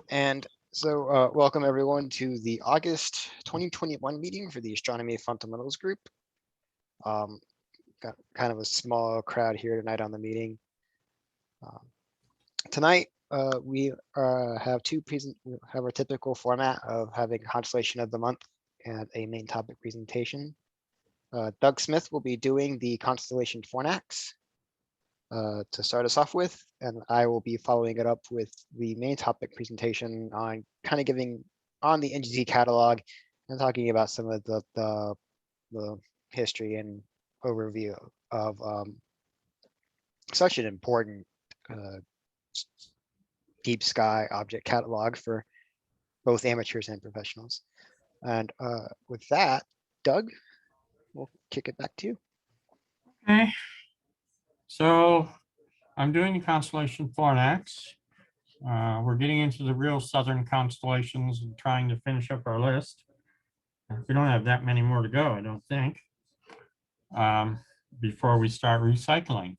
And so welcome everyone to the August 2021 meeting for the Astronomy Fundamentals Group. Got kind of a small crowd here tonight on the meeting. Tonight we have have our typical format of having a constellation of the month and a main topic presentation. Doug Smith will be doing the constellation Fornax to start us off with, and I will be following it up with the main topic presentation on kind of giving on the NGC catalog and talking about some of the history and overview of such an important deep sky object catalog for both amateurs and professionals. And with that, Doug, we'll kick it back to you. Okay. So I'm doing the constellation Fornax. We're getting into the real southern constellations and trying to finish up our list. We don't have that many more to go, I don't think, before we start recycling.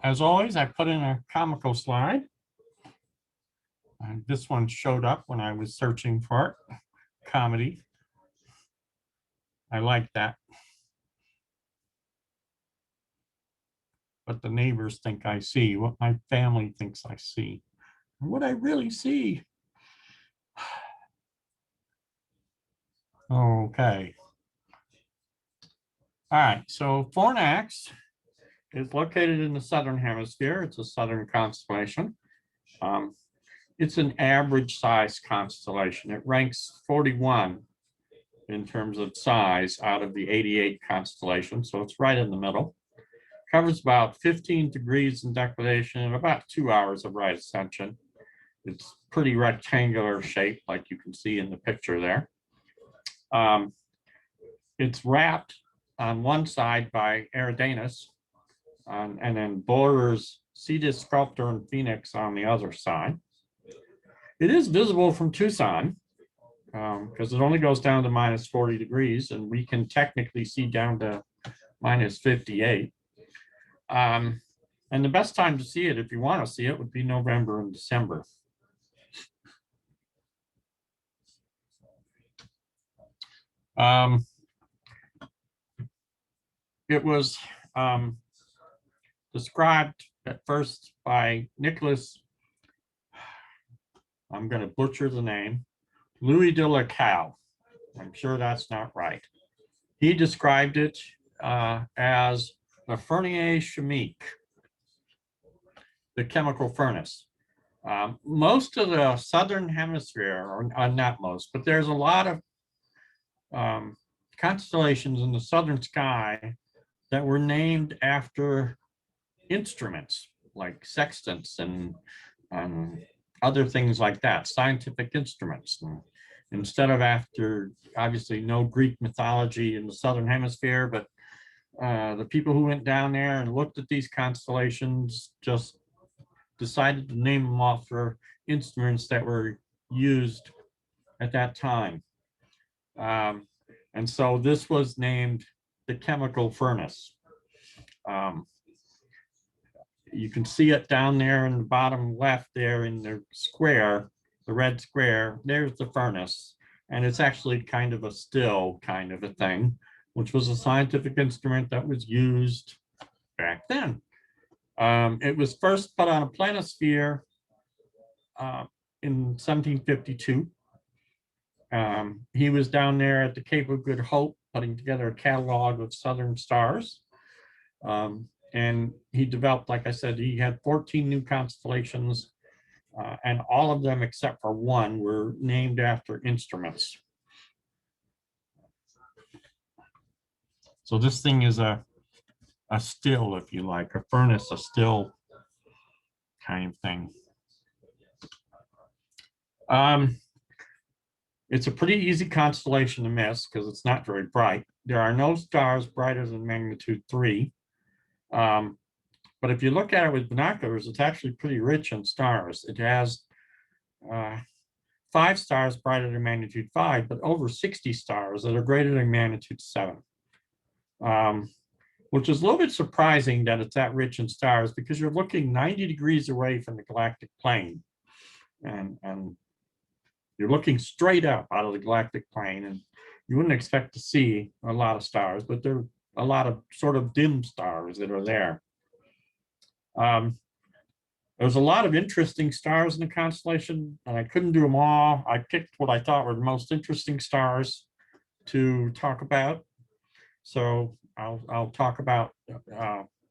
As always, I put in a comical slide. This one showed up when I was searching for it. Comedy. I like that. What the neighbors think I see, what my family thinks I see, and what I really see. Okay. All right, so Fornax is located in the southern hemisphere. It's a southern constellation. It's an average size constellation. It ranks 41 in terms of size out of the 88 constellations, so it's right in the middle. Covers about 15 degrees in declination and about 2 hours of right ascension. It's pretty rectangular shape, like you can see in the picture there. It's wrapped on one side by Eridanus, and then borders Cetus, Sculptor, and Phoenix on the other side. It is visible from Tucson because it only goes down to minus 40 degrees, and we can technically see down to minus 58. And the best time to see it, if you want to see it, would be November and December. It was described at first by Nicholas, I'm going to butcher the name, Louis de la Caille. I'm sure that's not right. He described it as the Fernier chimique, the chemical furnace. Most of the southern hemisphere, or not most, but there's a lot of constellations in the southern sky that were named after instruments like sextants and other things like that, scientific instruments. And instead of after, obviously no Greek mythology in the southern hemisphere, but the people who went down there and looked at these constellations just decided to name them off for instruments that were used at that time. And so this was named the chemical furnace. You can see it down there in the bottom left there in the square, the red square, there's the furnace. And it's actually kind of a still kind of a thing, which was a scientific instrument that was used back then. It was first put on a planisphere in 1752. He was down there at the Cape of Good Hope putting together a catalog of southern stars. And he developed, like I said, he had 14 new constellations, and all of them except for one were named after instruments. So this thing is a still, if you like, a furnace, a still kind of thing. It's a pretty easy constellation to miss because it's not very bright. There are no stars brighter than magnitude 3. But if you look at it with binoculars, it's actually pretty rich in stars. It has 5 stars brighter than magnitude 5, but over 60 stars that are greater than magnitude 7. which is a little bit surprising that it's that rich in stars because you're looking 90 degrees away from the galactic plane. And you're looking straight up out of the galactic plane, and you wouldn't expect to see a lot of stars, but there are a lot of sort of dim stars that are there. There's a lot of interesting stars in the constellation, and I couldn't do them all. I picked what I thought were the most interesting stars to talk about. So I'll talk about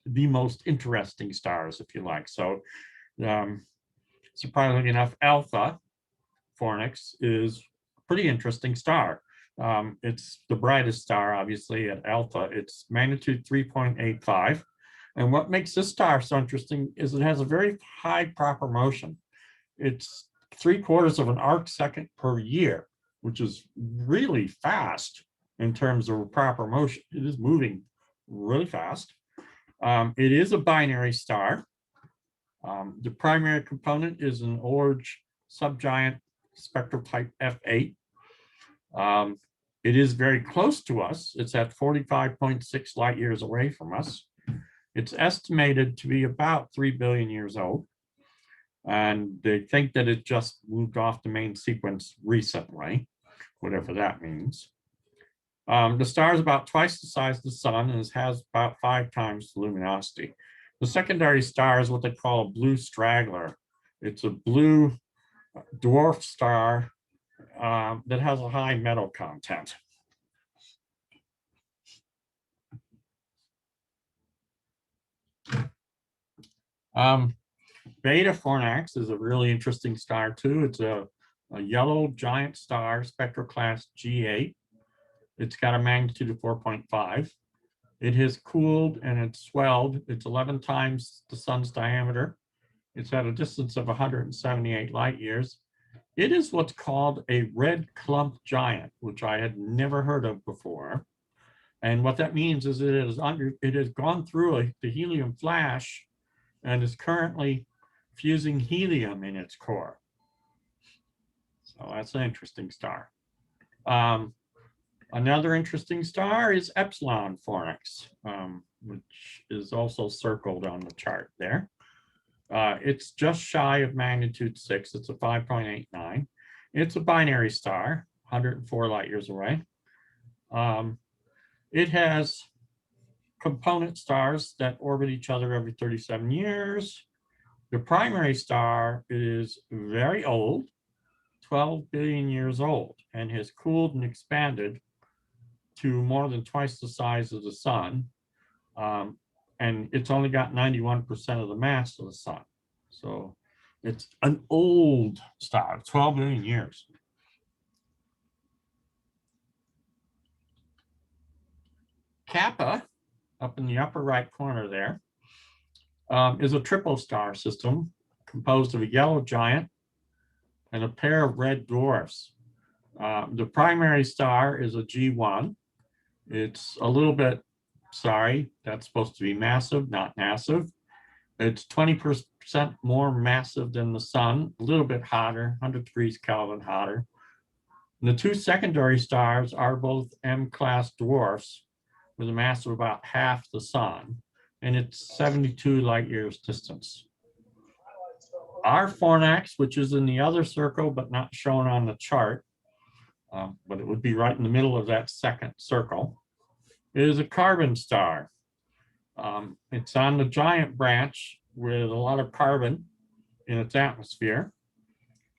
the most interesting stars, if you like. So surprisingly enough, Alpha Fornax is a pretty interesting star. It's the brightest star, obviously, at Alpha. It's magnitude 3.85. And what makes this star so interesting is it has a very high proper motion. It's 3/4 of an arc second per year, which is really fast in terms of proper motion. It is moving really fast. It is a binary star. The primary component is an orange subgiant spectral type F8. It is very close to us. It's at 45.6 light years away from us. It's estimated to be about 3 billion years old. And they think that it just moved off the main sequence recently, whatever that means. The star is about twice the size of the sun and has about 5 times the luminosity. The secondary star is what they call a blue straggler. It's a blue dwarf star that has a high metal content. Beta Fornax is a really interesting star too. It's a yellow giant star, spectral class G8. It's got a magnitude of 4.5. It has cooled and it's swelled. It's 11 times the sun's diameter. It's at a distance of 178 light years. It is what's called a red clump giant, which I had never heard of before. And what that means is it has gone through the helium flash and is currently fusing helium in its core. So that's an interesting star. Another interesting star is Epsilon Fornax, which is also circled on the chart there. It's just shy of magnitude 6. It's a 5.89. It's a binary star, 104 light years away. It has component stars that orbit each other every 37 years. The primary star is very old, 12 billion years old, and has cooled and expanded to more than twice the size of the sun. And it's only got 91% of the mass of the sun. So it's an old star, 12 billion years. Kappa, up in the upper right corner there, is a triple star system composed of a yellow giant and a pair of red dwarfs. The primary star is a G1. It's a little bit, sorry, that's supposed to be massive, not massive. It's 20% more massive than the sun, a little bit hotter, 100 degrees Kelvin hotter. And the 2 secondary stars are both M-class dwarfs with a mass of about half the sun, and it's 72 light years distance. Our Fornax, which is in the other circle but not shown on the chart, but it would be right in the middle of that second circle, is a carbon star. It's on the giant branch with a lot of carbon in its atmosphere.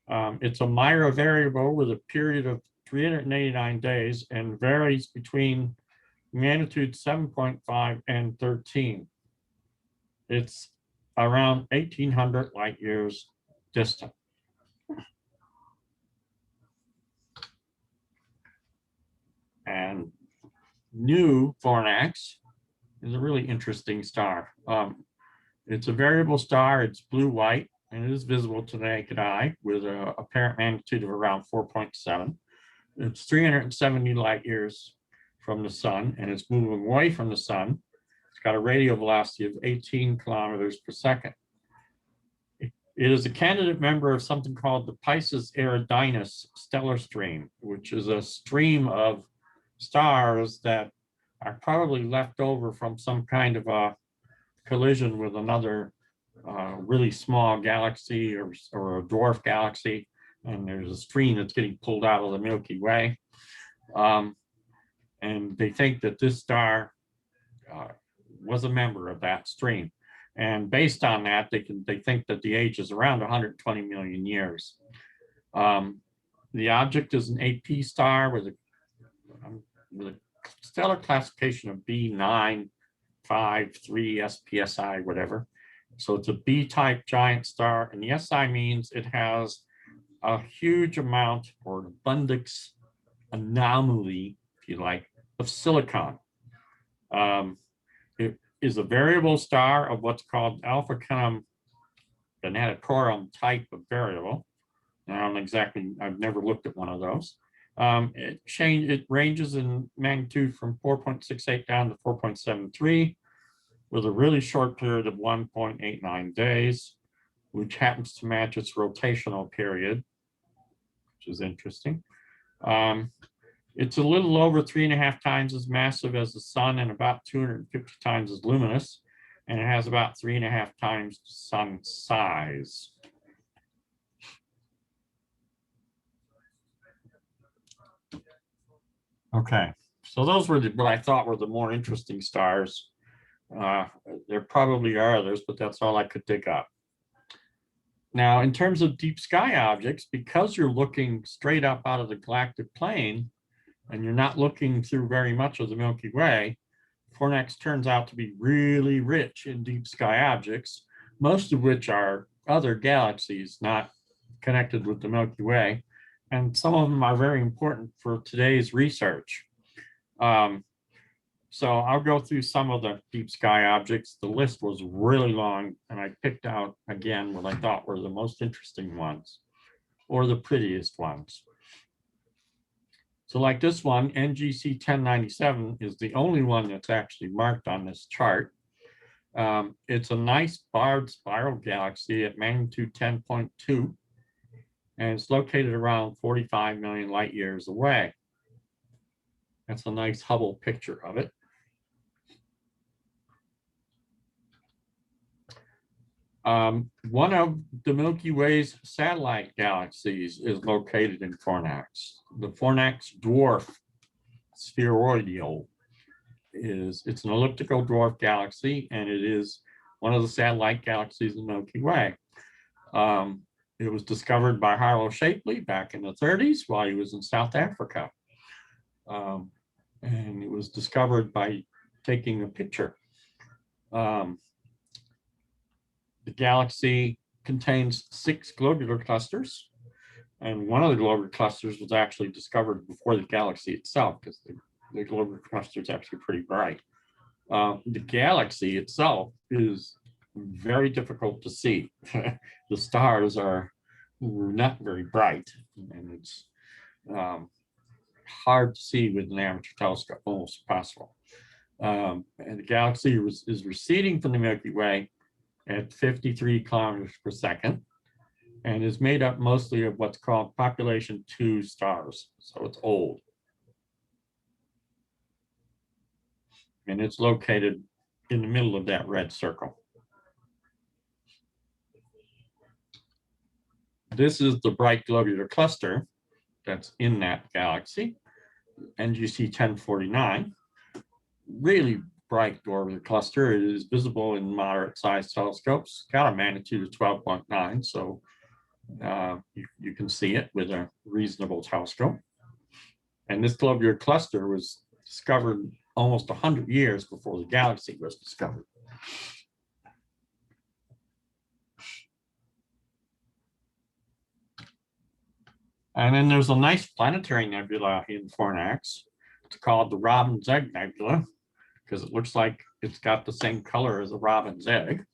It's a Mira variable with a period of 389 days and varies between magnitude 7.5 and 13. It's around 1,800 light years distant. And new Fornax is a really interesting star. It's a variable star. It's blue-white, and it is visible to the naked eye with an apparent magnitude of around 4.7. It's 370 light years from the sun, and it's moving away from the sun. It's got a radial velocity of 18 kilometers per second. It is a candidate member of something called the Pisces Eridanus stellar stream, which is a stream of stars that are probably left over from some kind of a collision with another really small galaxy or a dwarf galaxy, and there's a stream that's getting pulled out of the Milky Way. And they think that this star was a member of that stream. And based on that, they think that the age is around 120 million years. The object is an AP star with a stellar classification of B9, 5, 3, SPSI, whatever. So it's a B-type giant star, and the SI means it has a huge amount or abundance anomaly, if you like, of silicon. It is a variable star of what's called Alpha Canum Venatorum type of variable. I don't exactly, I've never looked at one of those. It ranges in magnitude from 4.68 down to 4.73 with a really short period of 1.89 days, which happens to match its rotational period, which is interesting. It's a little over 3.5 times as massive as the sun and about 250 times as luminous, and it has about 3.5 times the sun's size. Okay, so those were what I thought were the more interesting stars. There probably are others, but that's all I could dig up. Now, in terms of deep sky objects, because you're looking straight up out of the galactic plane, and you're not looking through very much of the Milky Way, Fornax turns out to be really rich in deep sky objects, most of which are other galaxies not connected with the Milky Way. And some of them are very important for today's research. So I'll go through some of the deep sky objects. The list was really long, and I picked out, again, what I thought were the most interesting ones, or the prettiest ones. So like this one, NGC 1097 is the only one that's actually marked on this chart. It's a nice barred spiral galaxy at magnitude 10.2. And it's located around 45 million light years away. That's a nice Hubble picture of it. One of the Milky Way's satellite galaxies is located in Fornax. The Fornax dwarf spheroidal it's an elliptical dwarf galaxy, and it is one of the satellite galaxies in the Milky Way. It was discovered by Harlow Shapley back in the 30s while he was in South Africa. And it was discovered by taking a picture. The galaxy contains 6 globular clusters, and one of the globular clusters was actually discovered before the galaxy itself, because the globular cluster is actually pretty bright. The galaxy itself is very difficult to see. The stars are not very bright, and it's hard to see with an amateur telescope, almost impossible. And the galaxy is receding from the Milky Way at 53 kilometers per second, and is made up mostly of what's called population 2 stars. So it's old. And it's located in the middle of that red circle. This is the bright globular cluster that's in that galaxy, NGC 1049. Really bright globular cluster. It is visible in moderate sized telescopes, got a magnitude of 12.9, so you can see it with a reasonable telescope. And this globular cluster was discovered almost 100 years before the galaxy was discovered. And then there's a nice planetary nebula in Fornax. It's called the Robin's Egg Nebula, because it looks like it's got the same color as a robin's egg.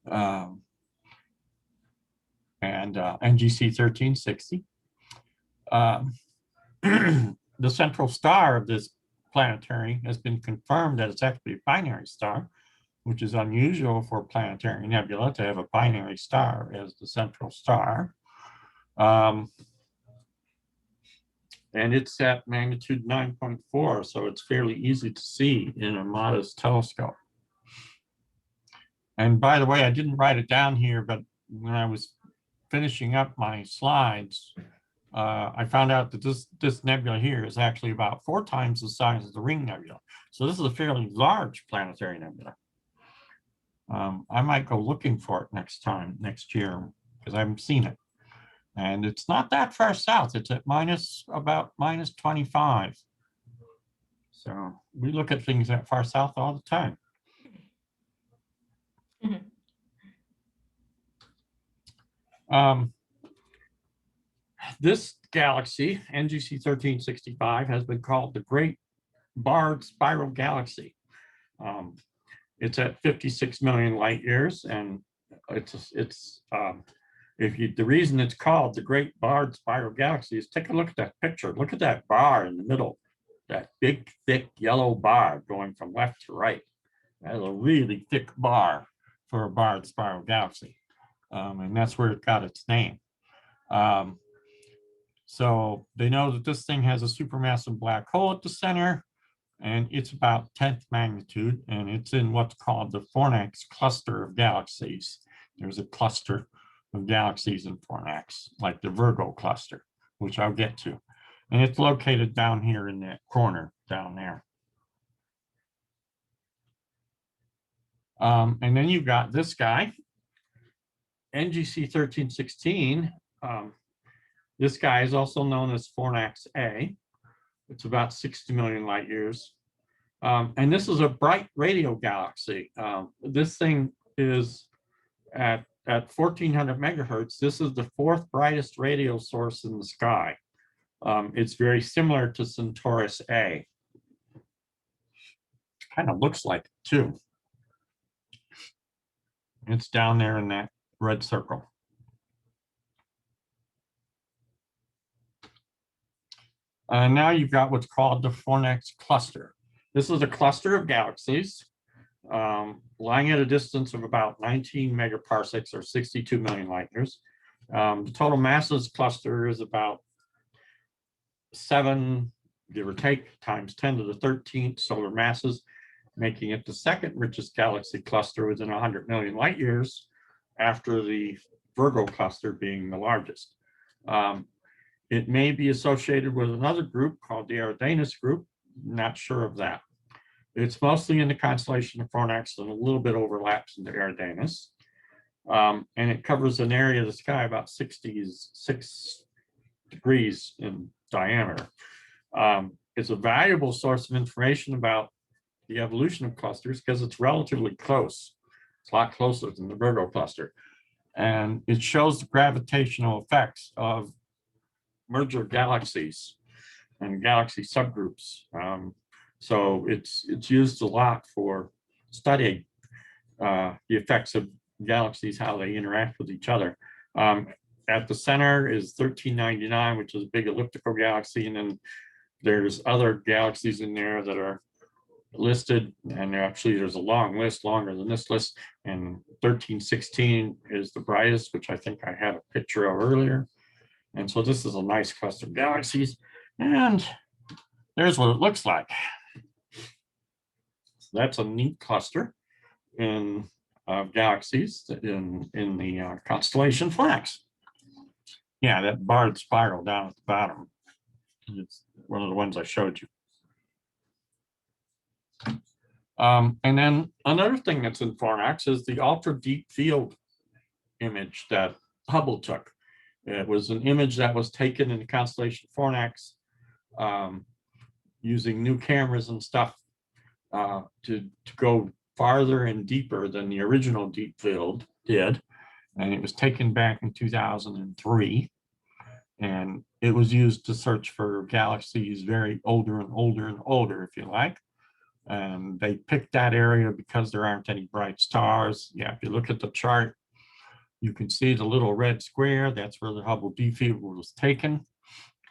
And NGC 1360. The central star of this planetary has been confirmed that it's actually a binary star, which is unusual for a planetary nebula to have a binary star as the central star. And it's at magnitude 9.4, so it's fairly easy to see in a modest telescope. And by the way, I didn't write it down here, but when I was finishing up my slides, I found out that this nebula here is actually about 4 times the size of the Ring Nebula. So this is a fairly large planetary nebula. I might go looking for it next year, because I haven't seen it. And it's not that far south. It's at about minus 25. So we look at things that far south all the time. This galaxy, NGC 1365, has been called the Great Barred Spiral Galaxy. It's at 56 million light years, and the reason it's called the Great Barred Spiral Galaxy is take a look at that picture. Look at that bar in the middle, that big, thick yellow bar going from left to right. That is a really thick bar for a barred spiral galaxy, and that's where it got its name. So they know that this thing has a supermassive black hole at the center, and it's about 10th magnitude, and it's in what's called the Fornax cluster of galaxies. There's a cluster of galaxies in Fornax, like the Virgo cluster, which I'll get to. And it's located down here in that corner down there. And then you've got this guy, NGC 1316. This guy is also known as Fornax A. It's about 60 million light years. And this is a bright radio galaxy. This thing is at 1400 megahertz. This is the 4th brightest radio source in the sky. It's very similar to Centaurus A. Kind of looks like it too. It's down there in that red circle. Now you've got what's called the Fornax cluster. This is a cluster of galaxies lying at a distance of about 19 megaparsecs or 62 million light years. The total mass of this cluster is about 7, give or take, times 10 to the 13th solar masses, making it the 2nd richest galaxy cluster within 100 million light years, after the Virgo cluster being the largest. It may be associated with another group called the Eridanus group. Not sure of that. It's mostly in the constellation of Fornax and a little bit overlaps into Eridanus. And it covers an area of the sky about 66 degrees in diameter. It's a valuable source of information about the evolution of clusters because it's relatively close. It's a lot closer than the Virgo cluster. And it shows the gravitational effects of merger galaxies and galaxy subgroups. So it's used a lot for studying the effects of galaxies, how they interact with each other. At the center is 1399, which is a big elliptical galaxy, and then there's other galaxies in there that are listed, and actually there's a long list, longer than this list, and 1316 is the brightest, which I think I had a picture of earlier. And so this is a nice cluster of galaxies, and there's what it looks like. So that's a neat cluster in galaxies in the constellation Fornax. Yeah, that barred spiral down at the bottom. It's one of the ones I showed you. And then another thing that's in Fornax is the ultra deep field image that Hubble took. It was an image that was taken in the constellation Fornax using new cameras and stuff to go farther and deeper than the original deep field did. And it was taken back in 2003. And it was used to search for galaxies very older and older and older, if you like. And they picked that area because there aren't any bright stars. Yeah, if you look at the chart, you can see the little red square. That's where the Hubble deep field was taken.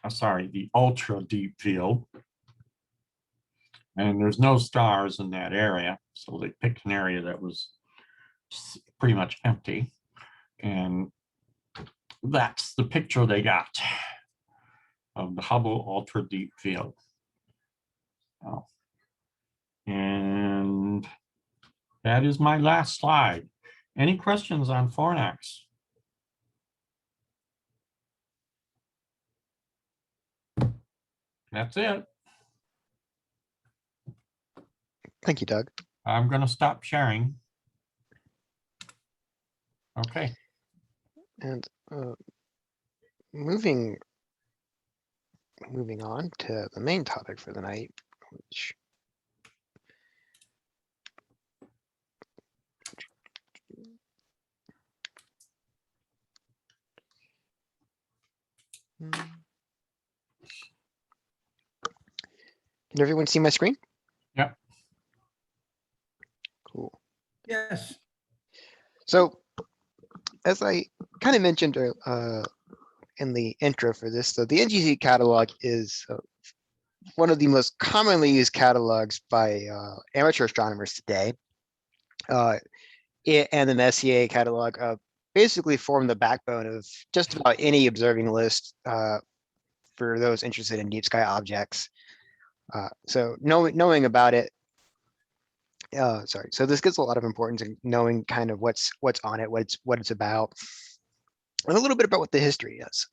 Sorry, the ultra deep field. And there's no stars in that area. So they picked an area that was pretty much empty. And that's the picture they got. of the Hubble Ultra Deep Field. Oh. And that is my last slide. Any questions on Fornax? That's it. Thank you, Doug. I'm going to stop sharing. Okay. And moving on to the main topic for the night, which can everyone see my screen? Yep. Cool. Yes. So as I kind of mentioned in the intro for this, so the NGC catalog is one of the most commonly used catalogs by amateur astronomers today. It and the Messier catalog basically form the backbone of just about any observing list for those interested in deep sky objects. So knowing about it, so this gets a lot of importance in knowing kind of what's on it, what it's about, and a little bit about what the history is.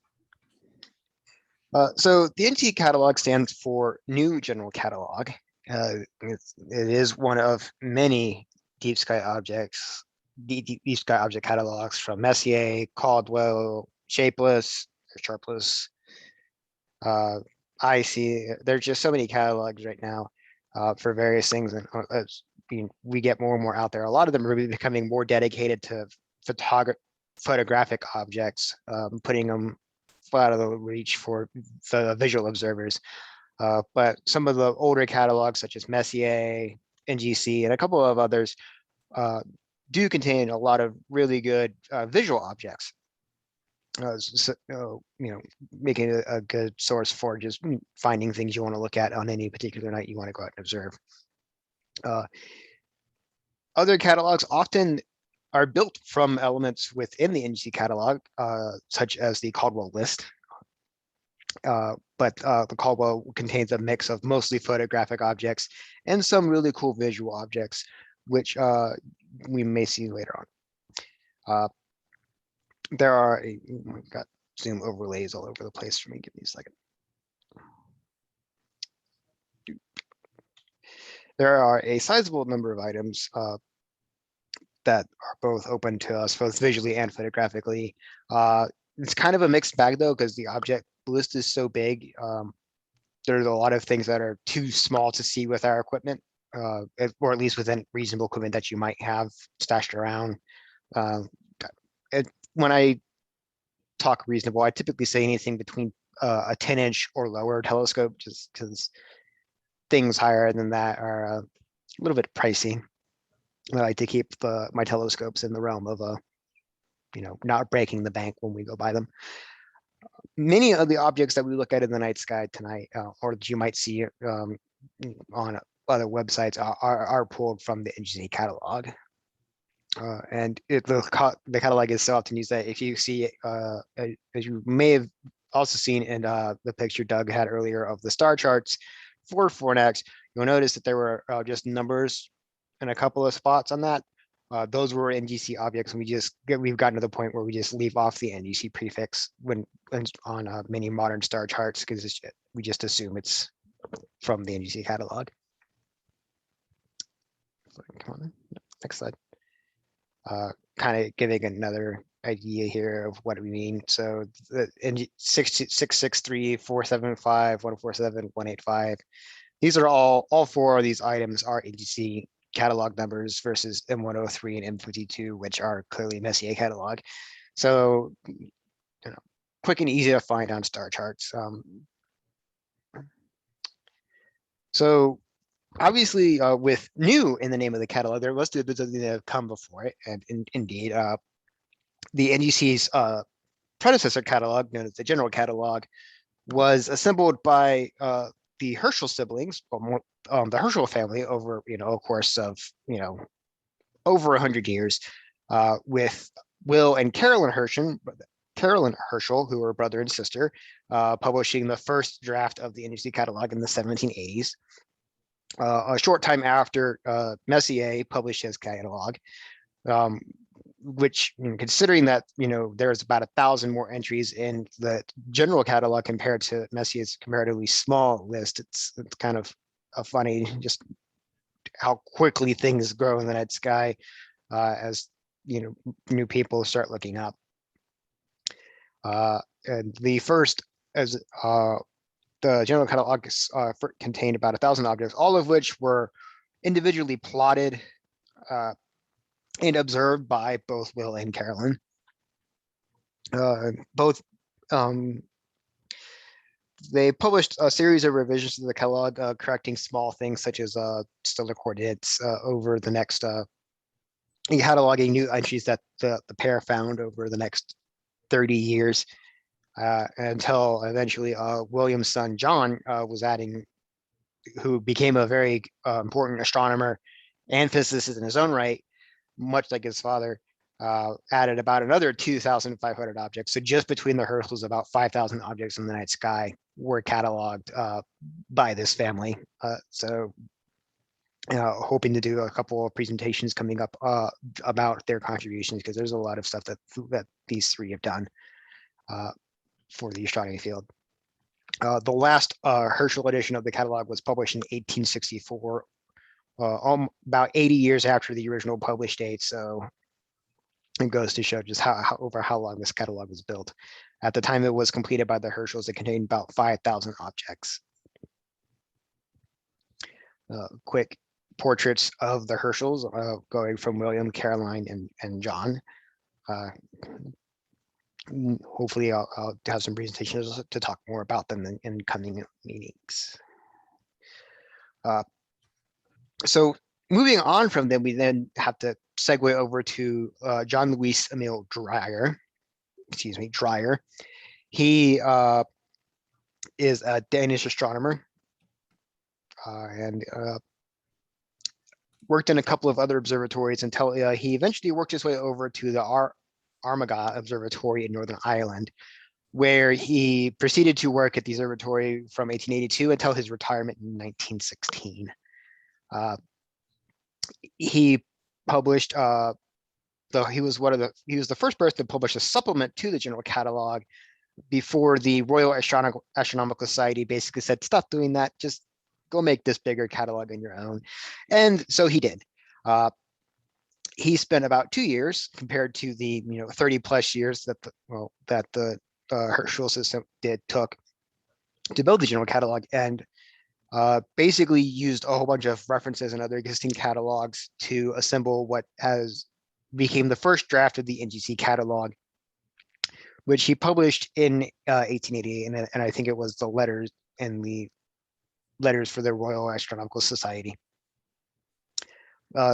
So the NT catalog stands for New General Catalog. It is one of many deep sky objects, deep sky object catalogs from Messier, Caldwell, Shapeless, or Sharpless, IC. There's just so many catalogs right now for various things, and as we get more and more out there, a lot of them are becoming more dedicated to photographic objects, putting them out of the reach for the visual observers. But some of the older catalogs, such as Messier, NGC, and a couple of others, do contain a lot of really good visual objects. Making it a good source for just finding things you want to look at on any particular night you want to go out and observe. Other catalogs often are built from elements within the NGC catalog, such as the Caldwell list. But the Caldwell contains a mix of mostly photographic objects and some really cool visual objects, which we may see later on. There are we've got zoom overlays all over the place for me. Give me a second. There are a sizable number of items that are both open to us, both visually and photographically. It's kind of a mixed bag though, because the object list is so big. There's a lot of things that are too small to see with our equipment, or at least within reasonable equipment that you might have stashed around. When I talk reasonable, I typically say anything between a 10-inch or lower telescope, just because things higher than that are a little bit pricey. I like to keep my telescopes in the realm of not breaking the bank when we go buy them. Many of the objects that we look at in the night sky tonight, or that you might see on other websites, are pulled from the NGC catalog. And the catalog is so often used that if you see, as you may have also seen in the picture Doug had earlier of the star charts for Fornax, you'll notice that there were just numbers in a couple of spots on that. Those were NGC objects, and we've gotten to the point where we just leave off the NGC prefix when on many modern star charts, because we just assume it's from the NGC catalog. Come on, next slide. Kind of giving another idea here of what we mean. So the 663, 475, 147, 185. These are all four of these items are NGC catalog numbers versus M103 and M52, which are clearly Messier catalog. So, quick and easy to find on star charts. So obviously, with new in the name of the catalog, there was something that have come before it, and indeed, the NGC's predecessor catalog, known as the General Catalog, was assembled by the Herschel siblings, the Herschel family, over a course of over 100 years, with Will and Carolyn Herschel, Carolyn Herschel, who were brother and sister, publishing the first draft of the NGC catalog in the 1780s. A short time after, Messier published his catalog, which, considering that, there's about 1,000 more entries in the general catalog compared to Messier's comparatively small list, it's kind of a funny just how quickly things grow in the night sky as new people start looking up. And the first, as the general catalog contained about 1,000 objects, all of which were individually plotted and observed by both Will and Carolyn. Both they published a series of revisions to the catalog, correcting small things such as stellar coordinates over the next, cataloging new entries that the pair found over the next 30 years, until eventually William's son John was adding, who became a very important astronomer and physicist in his own right, much like his father, added about another 2,500 objects. So just between the Herschels, about 5,000 objects in the night sky were cataloged by this family. So hoping to do a couple of presentations coming up about their contributions, because there's a lot of stuff that these three have done for the astronomy field. The last Herschel edition of the catalog was published in 1864, about 80 years after the original published date. So it goes to show just over how long this catalog was built. At the time it was completed by the Herschels, it contained about 5,000 objects. Quick portraits of the Herschels, going from William, Caroline, and John. Hopefully I'll have some presentations to talk more about them in coming meetings. So moving on from them, we then have to segue over to John Louis Emil Dreyer. Dreyer. He is a Danish astronomer and worked in a couple of other observatories until he eventually worked his way over to the Armagh Observatory in Northern Ireland, where he proceeded to work at the observatory from 1882 until his retirement in 1916. He published he was the first person to publish a supplement to the general catalog before the Royal Astronomical Society basically said, stop doing that, just go make this bigger catalog on your own. And so he did. He spent about 2 years compared to the 30 plus years that the Herschel system took to build the general catalog, and basically used a whole bunch of references and other existing catalogs to assemble what became the first draft of the NGC catalog, which he published in 1888, and I think it was the letters for the Royal Astronomical Society.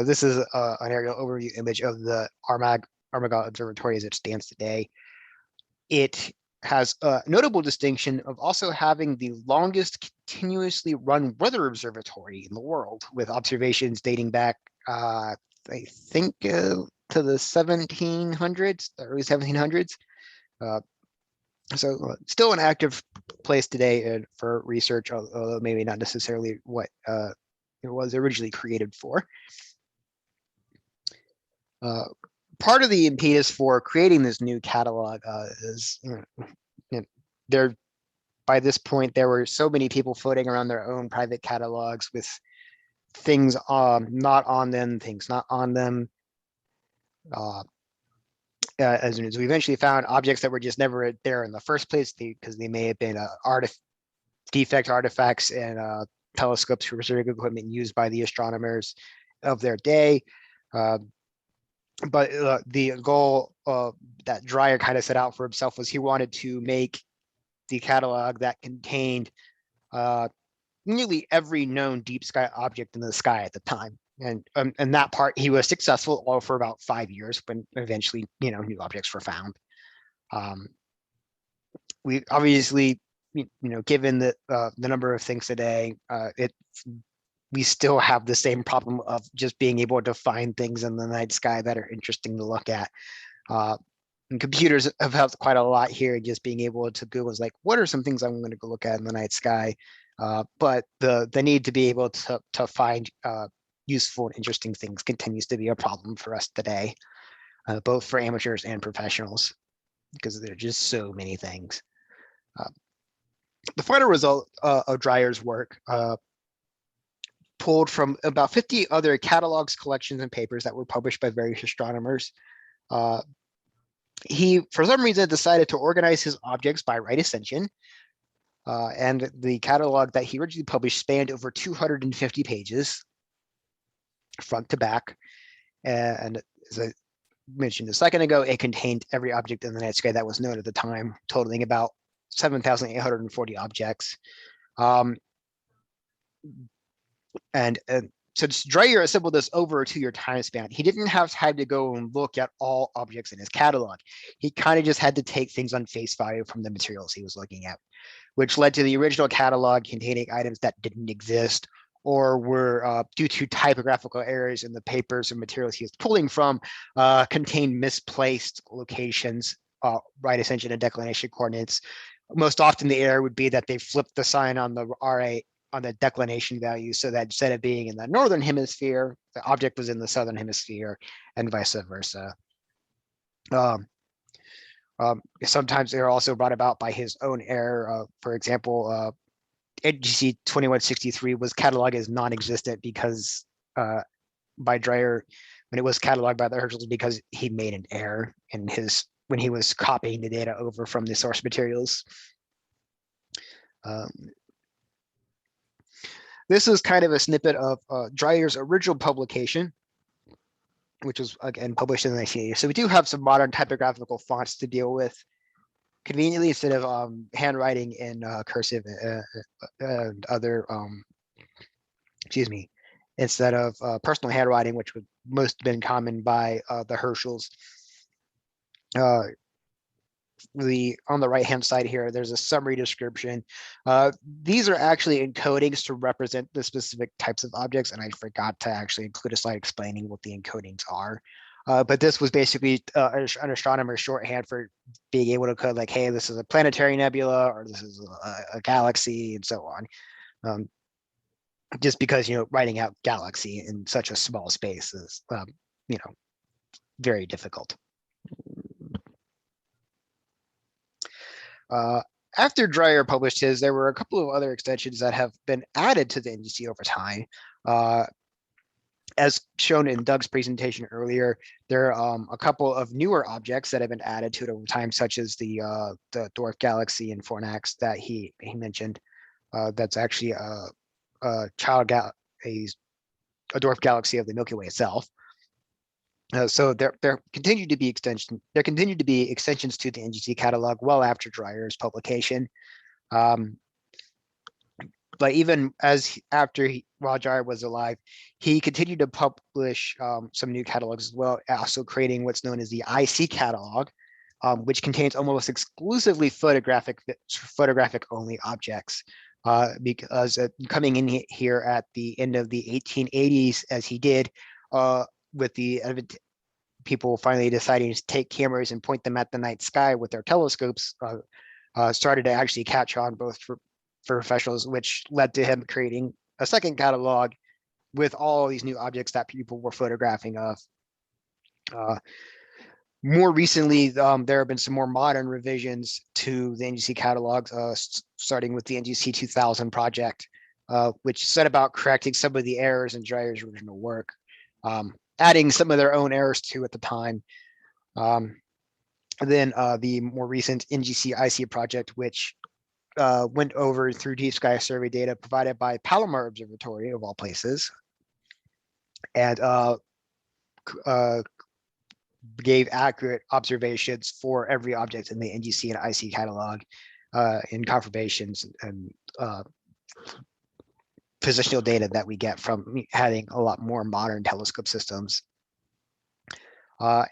This is an aerial overview image of the Armagh Observatory as it stands today. It has a notable distinction of also having the longest continuously run weather observatory in the world, with observations dating back, I think, to the 1700s, the early 1700s. So still an active place today for research, although maybe not necessarily what it was originally created for. Part of the impetus for creating this new catalog is by this point there were so many people floating around their own private catalogs with things not on them, things not on them. As we eventually found objects that were just never there in the first place, because they may have been defect artifacts and telescopes for research equipment used by the astronomers of their day. But the goal that Dreyer kind of set out for himself was he wanted to make the catalog that contained nearly every known deep sky object in the sky at the time. And that part he was successful all for about 5 years, when eventually new objects were found. We obviously, given the number of things today, we still have the same problem of just being able to find things in the night sky that are interesting to look at. And computers have helped quite a lot here, just being able to Google is like, what are some things I'm going to go look at in the night sky? But the need to be able to find useful and interesting things continues to be a problem for us today, both for amateurs and professionals, because there are just so many things. The final result of Dreyer's work pulled from about 50 other catalogs, collections, and papers that were published by various astronomers. He, for some reason, decided to organize his objects by right ascension. And the catalog that he originally published spanned over 250 pages, front to back. And as I mentioned a second ago, it contained every object in the night sky that was known at the time, totaling about 7,840 objects. And since Dreyer assembled this over a 2-year time span, he didn't have time to go and look at all objects in his catalog. He kind of just had to take things on face value from the materials he was looking at, which led to the original catalog containing items that didn't exist or were, due to typographical errors in the papers and materials he was pulling from, contained misplaced locations, right ascension and declination coordinates. Most often the error would be that they flipped the sign on the RA on the declination value, so that instead of being in the northern hemisphere, the object was in the southern hemisphere, and vice versa. Sometimes they're also brought about by his own error. For example, NGC 2163 was cataloged as non-existent because by Dreyer, when it was cataloged by the Herschels, because he made an error in his when he was copying the data over from the source materials. This is kind of a snippet of Dreyer's original publication, which was again published in the 1980s. So we do have some modern typographical fonts to deal with conveniently, instead of handwriting in cursive and other, instead of personal handwriting, which would most have been common by the Herschels. On the right hand side here, there's a summary description. These are actually encodings to represent the specific types of objects, and I forgot to actually include a slide explaining what the encodings are. But this was basically an astronomer's shorthand for being able to code like, hey, this is a planetary nebula, or this is a galaxy, and so on. Just because, writing out galaxy in such a small space is, very difficult. After Dreyer published his, there were a couple of other extensions that have been added to the NGC over time. As shown in Doug's presentation earlier, there are a couple of newer objects that have been added to it over time, such as the dwarf galaxy in Fornax that he mentioned. That's actually a dwarf galaxy of the Milky Way itself. So there continued to be extensions to the NGC catalog well after Dreyer's publication. But even while Dreyer was alive, he continued to publish some new catalogs as well, also creating what's known as the IC catalog, which contains almost exclusively photographic only objects. Because coming in here at the end of the 1880s, as he did, with the people finally deciding to take cameras and point them at the night sky with their telescopes, started to actually catch on both for professionals, which led to him creating a second catalog with all these new objects that people were photographing of. More recently, there have been some more modern revisions to the NGC catalogs, starting with the NGC 2000 project, which set about correcting some of the errors in Dreyer's original work, adding some of their own errors too at the time. Then the more recent NGC IC project, which went over through deep sky survey data provided by Palomar Observatory of all places, and gave accurate observations for every object in the NGC and IC catalog, in confirmations and positional data that we get from having a lot more modern telescope systems. So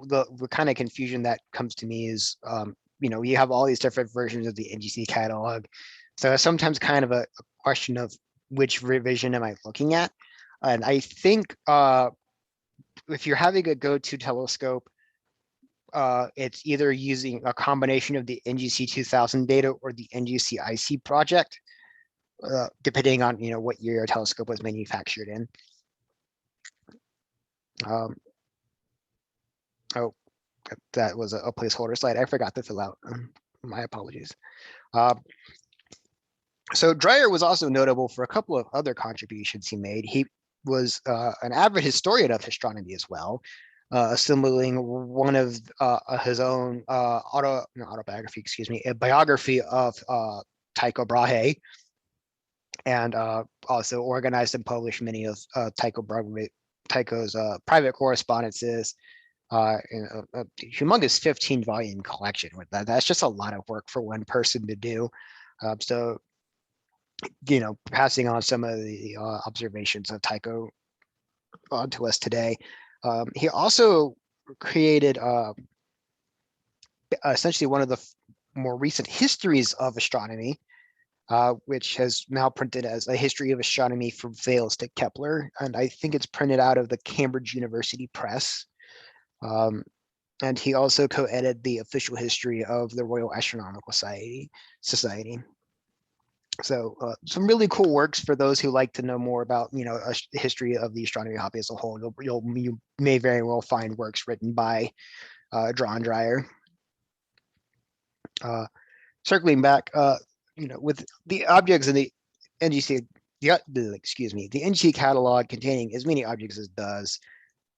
the kind of confusion that comes to me is, you have all these different versions of the NGC catalog. So it's sometimes kind of a question of which revision am I looking at? And I think if you're having a go-to telescope, it's either using a combination of the NGC 2000 data or the NGC IC project, depending on what year your telescope was manufactured in. Oh, that was a placeholder slide. I forgot to fill out. My apologies. So Dreyer was also notable for a couple of other contributions he made. He was an avid historian of astronomy as well, assembling one of his own autobiography, excuse me, a biography of Tycho Brahe, and also organized and published many of Tycho's private correspondences in a humongous 15-volume collection. With that's just a lot of work for one person to do. So, passing on some of the observations of Tycho to us today. He also created essentially one of the more recent histories of astronomy, which has now printed as a history of astronomy from Thales to Kepler. And I think it's printed out of the Cambridge University Press. And he also co-edited the official history of the Royal Astronomical Society. So some really cool works for those who like to know more about, a history of the astronomy hobby as a whole. You may very well find works written by John Dreyer. Circling back, with the objects in the NGC, the NGC catalog containing as many objects as it does,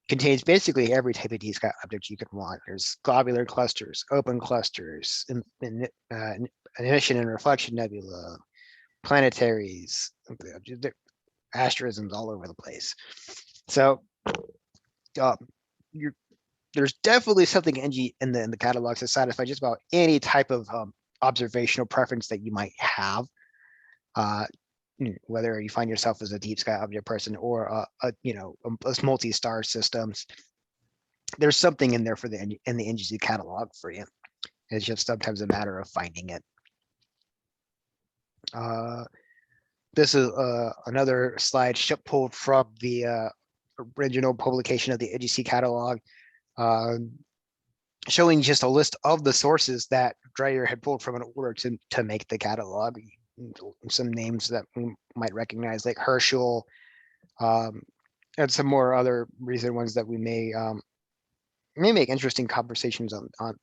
contains basically every type of D-sky object you could want. There's globular clusters, open clusters, emission and reflection nebula, planetaries, asterisms all over the place. So there's definitely something in the catalog to satisfy just about any type of observational preference that you might have. Whether you find yourself as a deep sky object person or a multi-star systems, there's something in there for in the NGC catalog for you. It's just sometimes a matter of finding it. This is another slide pulled from the original publication of the NGC catalog, showing just a list of the sources that Dreyer had pulled from in order to make the catalog. Some names that we might recognize, like Herschel, and some more other recent ones that we may make interesting conversations on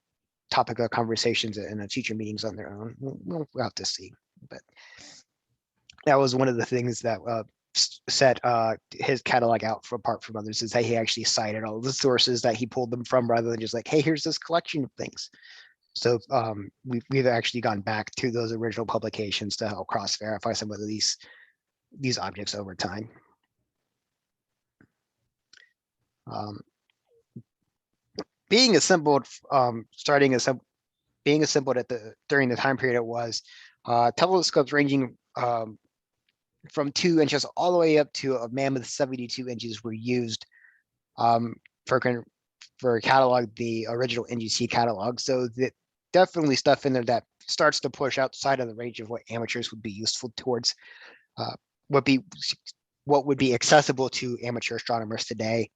topic of conversations in future meetings on their own. We'll have to see, but that was one of the things that set his catalog out apart from others, is that he actually cited all the sources that he pulled them from, rather than just like, hey, here's this collection of things. So we've actually gone back to those original publications to help cross-verify some of these objects over time. Being assembled, being assembled during the time period it was, telescopes ranging from 2 inches all the way up to a mammoth 72 inches were used for catalog the original NGC catalog. So that definitely stuff in there that starts to push outside of the range of what amateurs would be useful towards, what would be accessible to amateur astronomers today.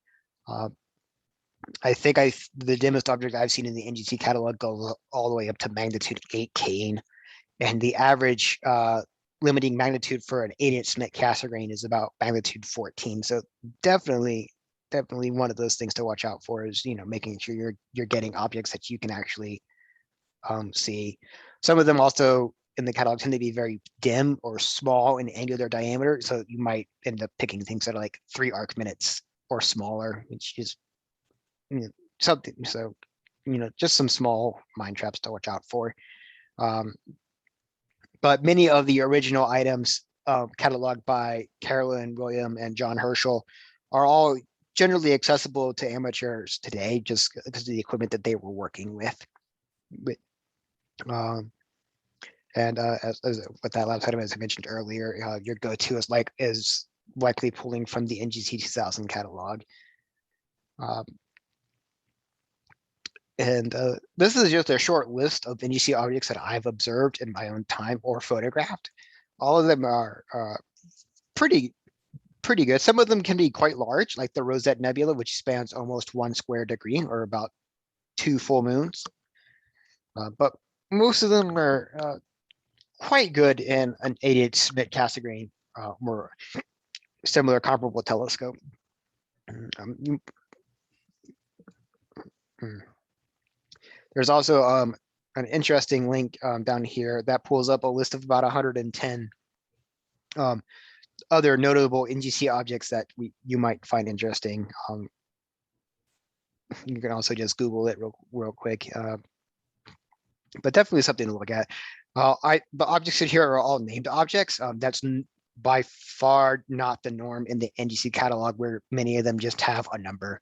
I think the dimmest object I've seen in the NGC catalog goes all the way up to magnitude 8 Kane, and the average limiting magnitude for an 8-inch Schmidt Cassegrain is about magnitude 14. So definitely one of those things to watch out for is making sure you're getting objects that you can actually see. Some of them also in the catalog tend to be very dim or small in angular diameter, so you might end up picking things that are like 3 arc minutes or smaller, which is something. So just some small mind traps to watch out for. But many of the original items cataloged by Carolyn, William, and John Herschel are all generally accessible to amateurs today, just because of the equipment that they were working with. And as with that last item, as I mentioned earlier, your go-to is likely pulling from the NGC 2000 catalog. And this is just a short list of NGC objects that I've observed in my own time or photographed. All of them are pretty good. Some of them can be quite large, like the Rosette Nebula, which spans almost 1 square degree, or about 2 full moons. But most of them are quite good in an 88 Schmidt Cassegrain, more similar comparable telescope. There's also an interesting link down here that pulls up a list of about 110 other notable NGC objects that you might find interesting. You can also just Google it real quick, but definitely something to look at. The objects in here are all named objects. That's by far not the norm in the NGC catalog, where many of them just have a number.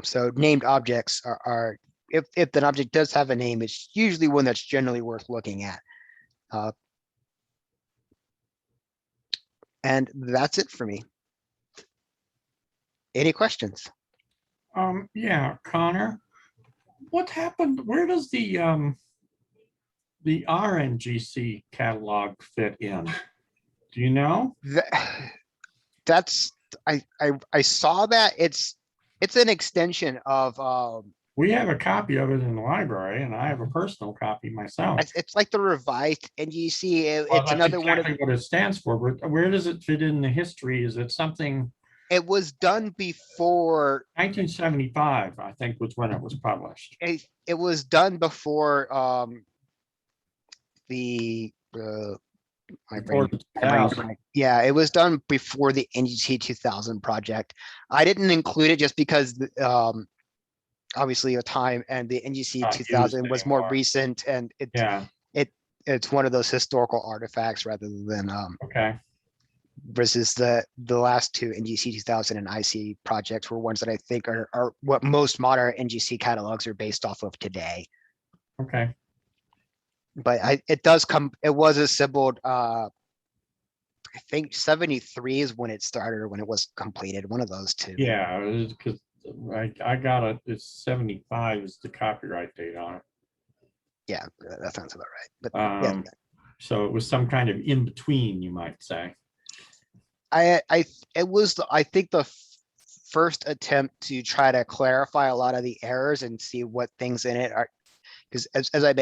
So named objects are if an object does have a name, it's usually one that's generally worth looking at. And that's it for me. Any questions? Yeah, Connor, what happened? Where does the RNGC catalog fit in? Do you know? That's I saw that it's an extension of We have a copy of it in the library, and I have a personal copy myself. it's like the revised NGC. Well, It's that's another one of exactly what it stands for, but where does it fit in the history? Is it something? it was done before 1975, I think, was when it was published. it was done before the my Before brain, the 2000. yeah, it was done before the NGC 2000 project. I didn't include it just because obviously a time, and the NGC Not 2000 used was more anymore. recent, and Yeah, it's one of those historical artifacts rather than okay. versus the last two NGC 2000 and IC projects were ones that I think are what most modern NGC catalogs are based off of today. Okay. But it was assembled I think 73 is when it started, or when it was completed, one of those two. Yeah, because I got it. It's 75 is the copyright date on it. Yeah, that sounds about right. But yeah, So it was some kind of in between, you might say. it was I think the first attempt to try to clarify a lot of the errors and see what things in it are, because as I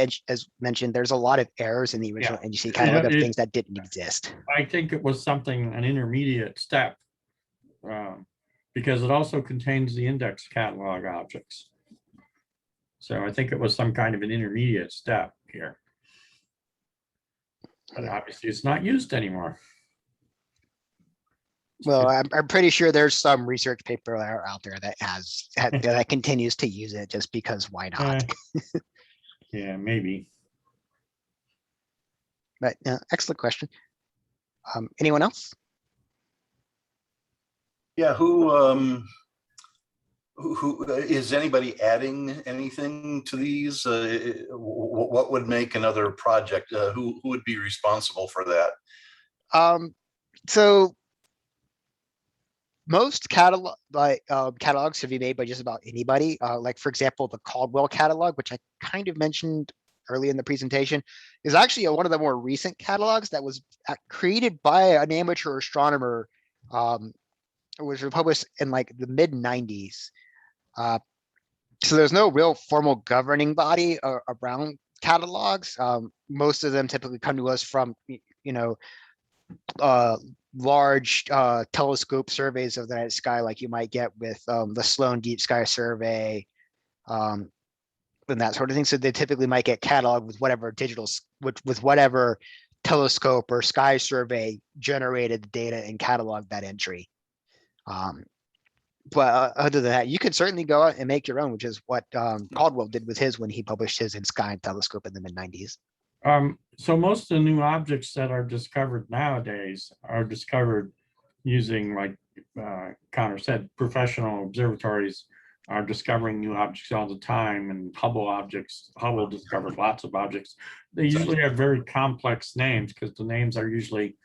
mentioned, there's a lot of errors in the original NGC catalog of things that didn't exist. I think it was an intermediate step, because it also contains the index catalog objects. So I think it was some kind of an intermediate step here. But obviously it's not used anymore. Well, I'm pretty sure there's some research paper out there that that continues to use it, just because why not? Yeah, maybe. But excellent question. Anyone else? Yeah, who is anybody adding anything to these? What would make another project? Who would be responsible for that? So most catalogs can be made by just about anybody. Like, for example, the Caldwell catalog, which I kind of mentioned early in the presentation, is actually one of the more recent catalogs that was created by an amateur astronomer. It was published in like the mid 90s. So there's no real formal governing body around catalogs. Most of them typically come to us from, large telescope surveys of the night sky, like you might get with the Sloan Deep Sky Survey, and that sort of thing. So they typically might get cataloged with whatever with whatever telescope or sky survey generated the data and catalog that entry. But other than that, you could certainly go out and make your own, which is what Caldwell did with his when he published his in Sky and Telescope in the mid 90s. So most of the new objects that are discovered nowadays are discovered using, like Connor said, professional observatories are discovering new objects all the time, and Hubble discovered lots of objects. They usually have very complex names, because the names are usually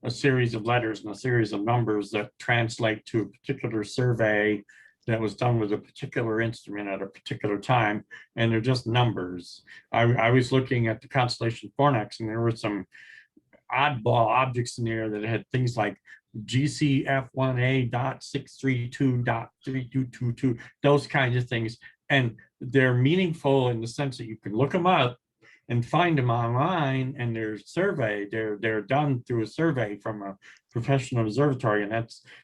a series of letters and a series of numbers that translate to a particular survey that was done with a particular instrument at a particular time, and they're just numbers. I was looking at the constellation Fornax, and there were some oddball objects in there that had things like GCF1A.632.3222, those kinds of things. and they're meaningful in the sense that you can look them up and find them online, and they're done through a survey from a professional observatory, and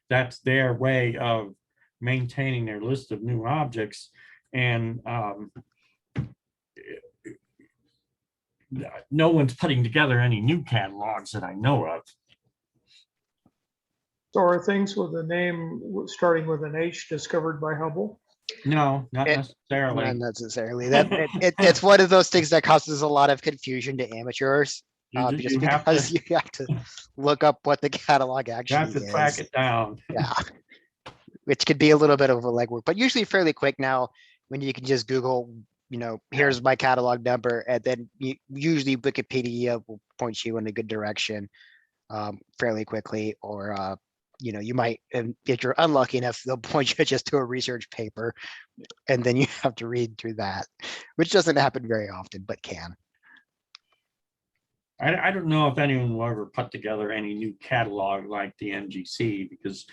that's their way of maintaining their list of new objects. And no one's putting together any new catalogs that I know of. So are things with a name starting with an H discovered by Hubble? No, not It- necessarily. Not necessarily. It's one of those things that causes a lot of confusion to amateurs. Just because you have to look up what the catalog you actually have to track is. it down. Yeah. Which could be a little bit of a legwork, but usually fairly quick now when you can just Google, here's my catalog number, and then usually Wikipedia will point you in a good direction fairly quickly, or you might, if you're unlucky enough, they'll point you just to a research paper, and then you have to read through that, which doesn't happen very often, but can. I don't know if anyone will ever put together any new catalog like the NGC, because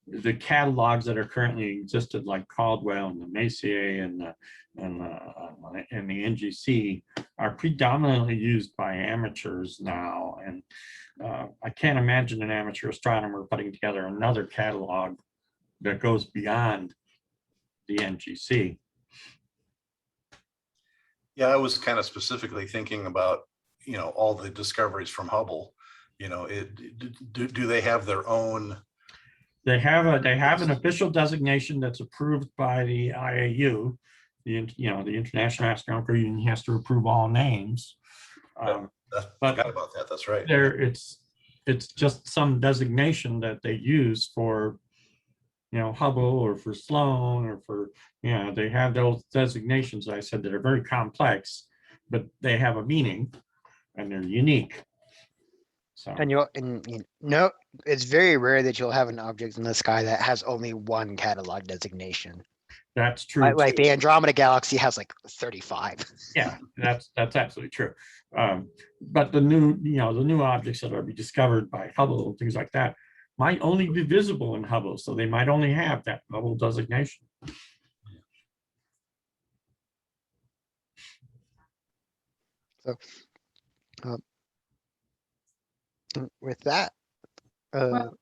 the catalogs that are currently existed, like Caldwell and the Messier and the NGC, are predominantly used by amateurs now, and I can't imagine an amateur astronomer putting together another catalog that goes beyond the NGC. Yeah, I was kind of specifically thinking about, all the discoveries from Hubble. Do they have their own? They have an official designation that's approved by the IAU, the International Astronomical Union has to approve all names. I forgot about that. That's right. It's just some designation that they use for, Hubble or for Sloan or for, they have those designations, I said, that are very complex, but they have a meaning and they're unique. So. And it's very rare that you'll have an object in the sky that has only one catalog designation. That's true. Like the Andromeda Galaxy has like 35. Yeah, that's absolutely true. But the new objects that are be discovered by Hubble and things like that might only be visible in Hubble, so they might only have that Hubble designation. So, with that, Well,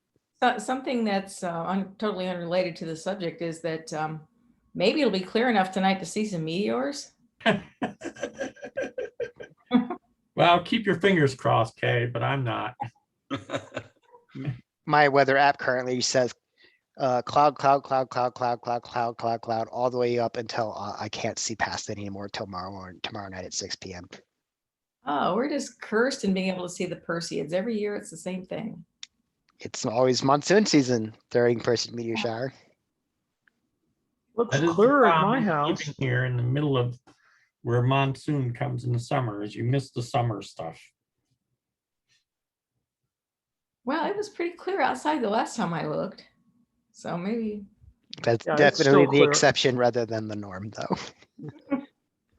something that's totally unrelated to the subject is that maybe it'll be clear enough tonight to see some meteors. Well, keep your fingers crossed, Kay, but I'm not. my weather app currently says cloud, all the way up until I can't see past it anymore till tomorrow night at 6 p.m. Oh, we're just cursed in being able to see the Perseids. Every year it's the same thing. It's always monsoon season during Perseid meteor shower. Looks That is the clear at problem my with house. living here in the middle of where monsoon comes in the summer, is you miss the summer stuff. Well, it was pretty clear outside the last time I looked. So maybe. That's Yeah, it's definitely still the clear. exception rather than the norm, though.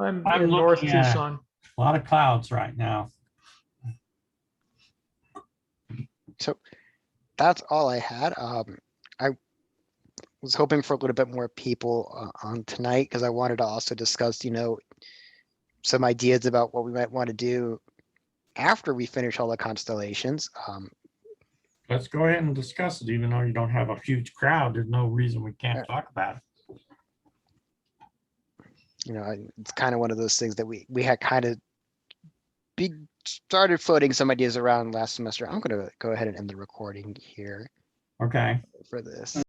I'm I'm in North looking at- Tucson. A lot of clouds right now. So that's all I had. I was hoping for a little bit more people on tonight because I wanted to also discuss, some ideas about what we might want to do after we finish all the constellations. Let's go ahead and discuss it, even though you don't have a huge crowd. There's no reason we can't talk about it. It's kind of one of those things that we had kind of started floating some ideas around last semester. I'm going to go ahead and end the recording here Okay. for this.